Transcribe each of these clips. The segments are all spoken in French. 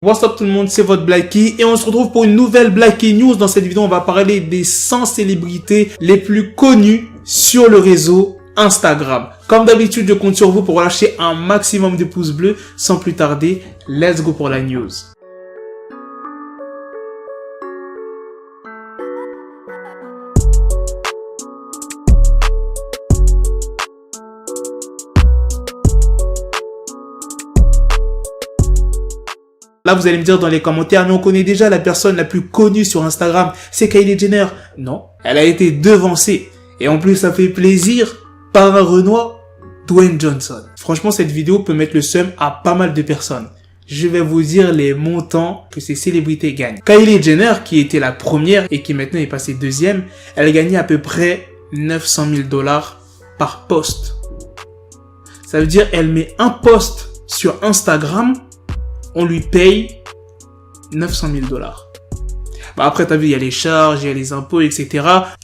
What's up tout le monde, c'est votre Blacky et on se retrouve pour une nouvelle Blacky News. Dans cette vidéo, on va parler des 100 célébrités les plus connues sur le réseau Instagram. Comme d'habitude, je compte sur vous pour lâcher un maximum de pouces bleus. Sans plus tarder, let's go pour la news. Là, vous allez me dire dans les commentaires, mais on connaît déjà la personne la plus connue sur Instagram, c'est Kylie Jenner. Non, elle a été devancée. Et en plus, ça fait plaisir par un Renoir, Dwayne Johnson. Franchement, cette vidéo peut mettre le seum à pas mal de personnes. Je vais vous dire les montants que ces célébrités gagnent. Kylie Jenner, qui était la première et qui maintenant est passée deuxième, elle gagnait à peu près 900 000 $ par post. Ça veut dire elle met un post sur Instagram, on lui paye 900 000 $. Bah après, t'as vu, il y a les charges, il y a les impôts, etc.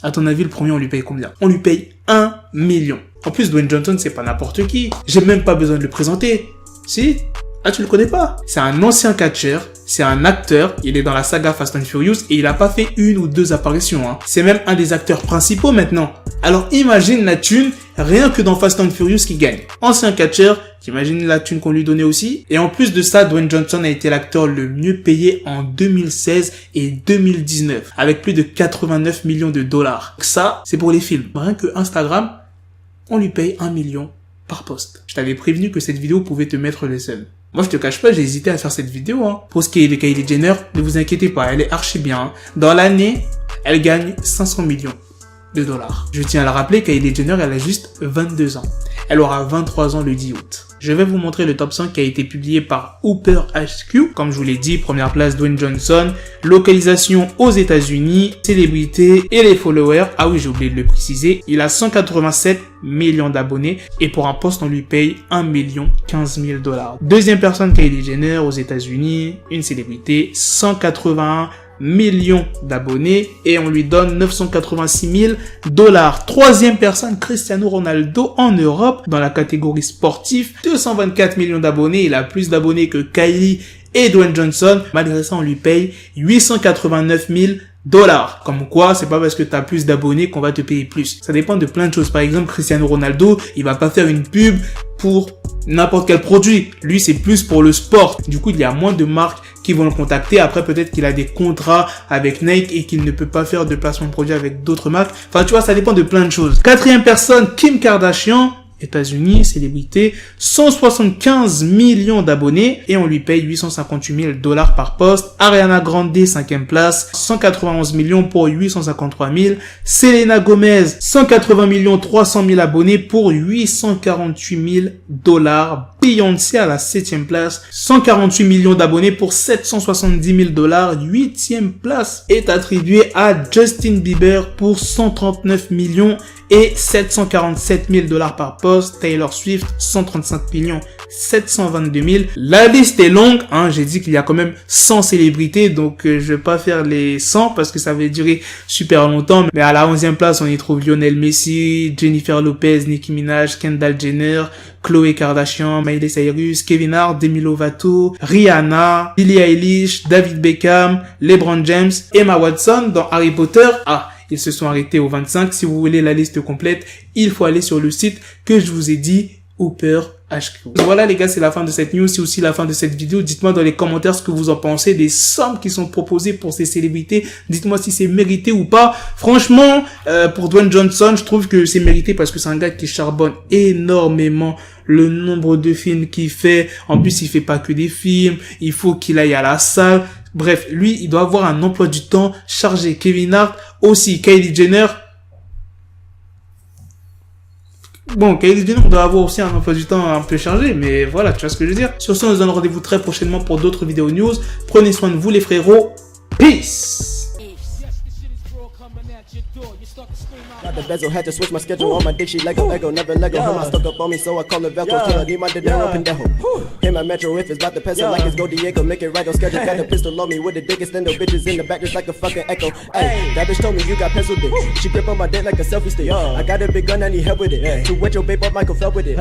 À ton avis, le premier, on lui paye combien? On lui paye 1 million. En plus, Dwayne Johnson, c'est pas n'importe qui. J'ai même pas besoin de le présenter. Si? Ah, tu le connais pas? C'est un ancien catcheur, c'est un acteur, il est dans la saga Fast and Furious et il a pas fait une ou deux apparitions, hein. C'est même un des acteurs principaux maintenant. Alors imagine la thune, rien que dans Fast and Furious qui gagne. Ancien catcheur, t'imagines la thune qu'on lui donnait aussi? Et en plus de ça, Dwayne Johnson a été l'acteur le mieux payé en 2016 et 2019, avec plus de 89 millions de dollars. Ça, c'est pour les films. Rien que Instagram, on lui paye 1 million par post. Je t'avais prévenu que cette vidéo pouvait te mettre les seums. Moi, je te cache pas, j'ai hésité à faire cette vidéo, hein. Pour ce qui est de Kylie Jenner, ne vous inquiétez pas, elle est archi bien, hein. Dans l'année, elle gagne 500 millions de dollars. Je tiens à la rappeler, Kylie Jenner, elle a juste 22 ans. Elle aura 23 ans le 10 août. Je vais vous montrer le top 100 qui a été publié par Hooper HQ. Comme je vous l'ai dit, première place Dwayne Johnson, localisation aux États-Unis, célébrité et les followers. Ah oui, j'ai oublié de le préciser. Il a 187 millions d'abonnés et pour un poste, on lui paye 1 million 15 000 $. Deuxième personne, Kylie Jenner aux États-Unis, une célébrité, 181 millions d'abonnés et on lui donne 986 000 $. Troisième personne, Cristiano Ronaldo en Europe dans la catégorie sportif, 224 millions d'abonnés. Il a plus d'abonnés que Kylie et Dwayne Johnson. Malgré ça, on lui paye 889 000 $. Comme quoi, c'est pas parce que t'as plus d'abonnés qu'on va te payer plus. Ça dépend de plein de choses. Par exemple, Cristiano Ronaldo, il va pas faire une pub pour n'importe quel produit. Lui, c'est plus pour le sport. Du coup, il y a moins de marques qui vont le contacter. Après, peut-être qu'il a des contrats avec Nike et qu'il ne peut pas faire de placement de produit avec d'autres marques. Enfin, tu vois, ça dépend de plein de choses. Quatrième personne, Kim Kardashian. États-Unis, célébrité, 175 millions d'abonnés et on lui paye 858 000 $ par poste. Ariana Grande, 5e place, 191 millions pour 853 000. Selena Gomez, 180 millions 300 000 abonnés pour 848 000 $. Beyoncé à la 7e place, 148 millions d'abonnés pour 770 000 $. 8e place est attribuée à Justin Bieber pour 139 millions et 747 000 $ par poste. Taylor Swift, 135 millions 722 000. La liste est longue, hein. J'ai dit qu'il y a quand même 100 célébrités, donc je vais pas faire les 100 parce que ça va durer super longtemps. Mais à la 11e place, on y trouve Lionel Messi, Jennifer Lopez, Nicki Minaj, Kendall Jenner, Khloé Kardashian, Miley Cyrus, Kevin Hart, Demi Lovato, Rihanna, Billie Eilish, David Beckham, LeBron James, Emma Watson dans Harry Potter. Ah, ils se sont arrêtés au 25. Si vous voulez la liste complète, il faut aller sur le site que je vous ai dit, Hooper HQ. Voilà les gars, c'est la fin de cette news, c'est aussi la fin de cette vidéo. Dites-moi dans les commentaires ce que vous en pensez des sommes qui sont proposées pour ces célébrités. Dites-moi si c'est mérité ou pas. Franchement, pour Dwayne Johnson, je trouve que c'est mérité parce que c'est un gars qui charbonne énormément. Le nombre de films qu'il fait, en plus il fait pas que des films, il faut qu'il aille à la salle. Bref, lui, il doit avoir un emploi du temps chargé. Kevin Hart aussi, Kylie Jenner. Bon, Kylie Jenner doit avoir aussi un emploi du temps un peu chargé, mais voilà, tu vois ce que je veux dire. Sur ce, on se donne rendez-vous très prochainement pour d'autres vidéos news. Prenez soin de vous les frérots. Peace! Got the bezel, had to switch my schedule on my dick, she Lego, never Lego. Her mouth stuck up on me, so I call her Velcro. Tell her, need my dinero, pendejo. Hit my metro if it's about to peso, like it's Go Diego, make it right on schedule. Got a pistol on me with the dick, extendo bitches in the back, just like a fucking echo. Hey, that bitch told me you got pencil dick. She grip on my dick like a selfie stick. I got a big gun, I need help with it. To wet your babe up, Michael fell with it.